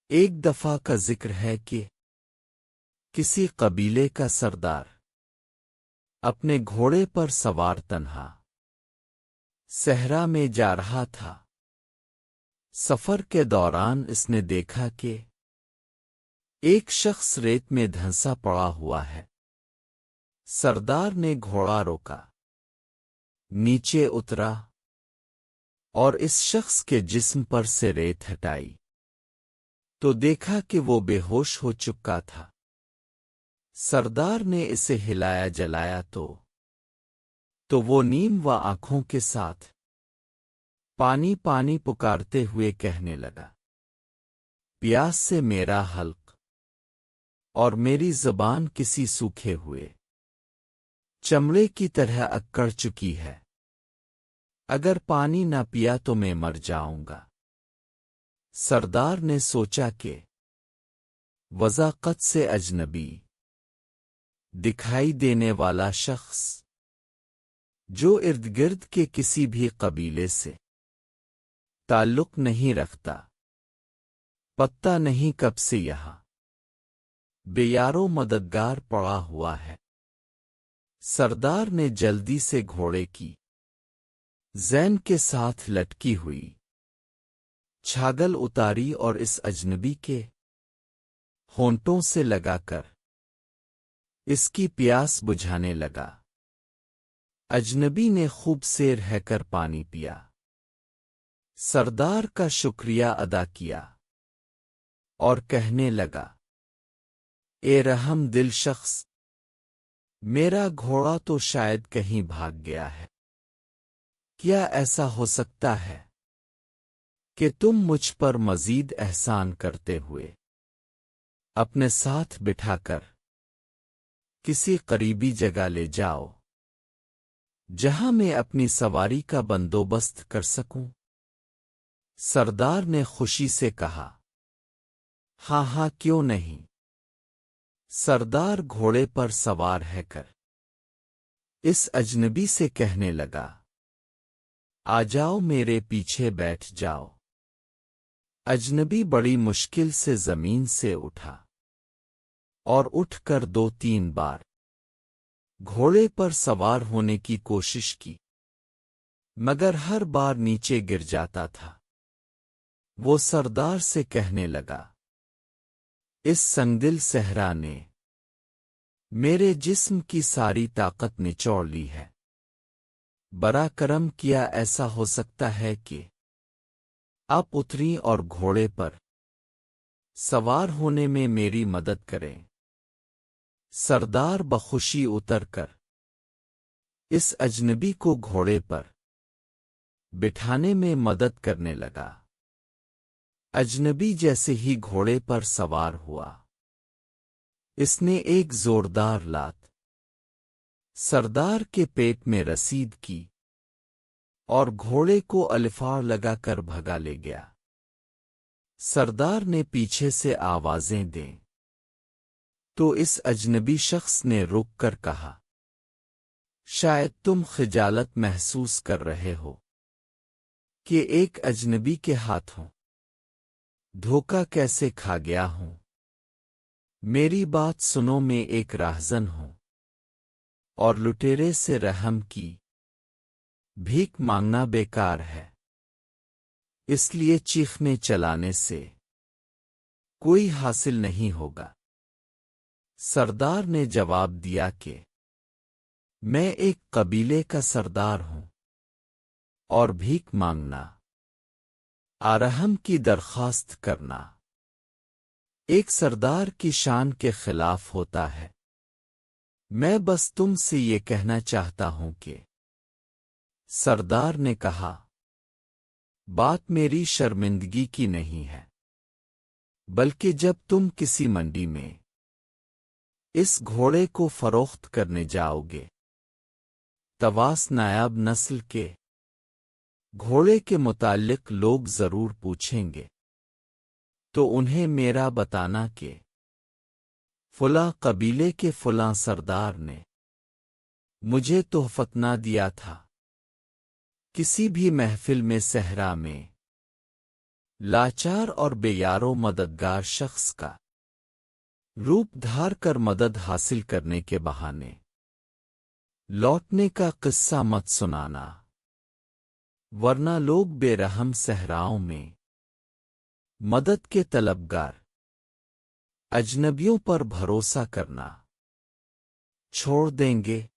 ایک دفعہ کا ذکر ہے کہ کسی قبیلے کا سردار اپنے گھوڑے پر سوار تنہا صحرا میں جا رہا تھا۔ سفر کے دوران اس نے دیکھا کہ ایک شخص ریت میں دھنسا پڑا ہوا ہے۔ سردار نے گھوڑا روکا، نیچے اترا اور اس شخص کے جسم پر سے ریت ہٹائی تو دیکھا کہ وہ بے ہوش ہو چکا تھا۔ سردار نے اسے ہلایا جلایا تو وہ نیم و آنکھوں کے ساتھ پانی پانی پکارتے ہوئے کہنے لگا، پیاس سے میرا حلق اور میری زبان کسی سوکھے ہوئے چمڑے کی طرح اکڑ چکی ہے۔ اگر پانی نہ پیا تو میں مر جاؤں گا۔ سردار نے سوچا کہ وضاقت سے اجنبی دکھائی دینے والا شخص جو ارد گرد کے کسی بھی قبیلے سے تعلق نہیں رکھتا، پتہ نہیں کب سے یہاں بے یارو مددگار پڑا ہوا ہے۔ سردار نے جلدی سے گھوڑے کی زین کے ساتھ لٹکی ہوئی چھاگل اتاری اور اس اجنبی کے ہونٹوں سے لگا کر اس کی پیاس بجھانے لگا۔ اجنبی نے خوب سیر ہے کر پانی پیا، سردار کا شکریہ ادا کیا اور کہنے لگا، اے رحم دل شخص، میرا گھوڑا تو شاید کہیں بھاگ گیا ہے۔ کیا ایسا ہو سکتا ہے کہ تم مجھ پر مزید احسان کرتے ہوئے اپنے ساتھ بٹھا کر کسی قریبی جگہ لے جاؤ جہاں میں اپنی سواری کا بندوبست کر سکوں؟ سردار نے خوشی سے کہا، ہاں ہاں کیوں نہیں۔ سردار گھوڑے پر سوار ہے کر اس اجنبی سے کہنے لگا، آ جاؤ میرے پیچھے بیٹھ جاؤ۔ اجنبی بڑی مشکل سے زمین سے اٹھا اور اٹھ کر 2-3 بار گھوڑے پر سوار ہونے کی کوشش کی، مگر ہر بار نیچے گر جاتا تھا۔ وہ سردار سے کہنے لگا، اس سنگدل صحرا نے میرے جسم کی ساری طاقت نچوڑ لی ہے۔ برا کرم کیا ایسا ہو سکتا ہے کہ آپ اتریں اور گھوڑے پر سوار ہونے میں میری مدد کریں۔ سردار بخوشی اتر کر اس اجنبی کو گھوڑے پر بٹھانے میں مدد کرنے لگا۔ اجنبی جیسے ہی گھوڑے پر سوار ہوا، اس نے ایک زوردار لات سردار کے پیٹ میں رسید کی اور گھوڑے کو الفاڑ لگا کر بھگا لے گیا۔ سردار نے پیچھے سے آوازیں دیں تو اس اجنبی شخص نے رک کر کہا، شاید تم خجالت محسوس کر رہے ہو کہ ایک اجنبی کے ہاتھوں دھوکہ کیسے کھا گیا ہوں۔ میری بات سنو، میں ایک راہزن ہوں اور لٹیرے سے رحم کی بھیک مانگنا بیکار ہے، اس لیے چیخنے چلانے سے کوئی حاصل نہیں ہوگا۔ سردار نے جواب دیا کہ میں ایک قبیلے کا سردار ہوں اور بھیک مانگنا، آرحم کی درخواست کرنا ایک سردار کی شان کے خلاف ہوتا ہے۔ میں بس تم سے یہ کہنا چاہتا ہوں کہ سردار نے کہا، بات میری شرمندگی کی نہیں ہے، بلکہ جب تم کسی منڈی میں اس گھوڑے کو فروخت کرنے جاؤ گے، تواس نایاب نسل کے گھوڑے کے متعلق لوگ ضرور پوچھیں گے، تو انہیں میرا بتانا کہ فلاں قبیلے کے فلاں سردار نے مجھے تحفت نہ دیا تھا۔ کسی بھی محفل میں صحرا میں لاچار اور بے یارو مددگار شخص کا روپ دھار کر مدد حاصل کرنے کے بہانے لوٹنے کا قصہ مت سنانا، ورنہ لوگ بے رحم صحراؤں میں مدد کے طلبگار اجنبیوں پر بھروسہ کرنا چھوڑ دیں گے۔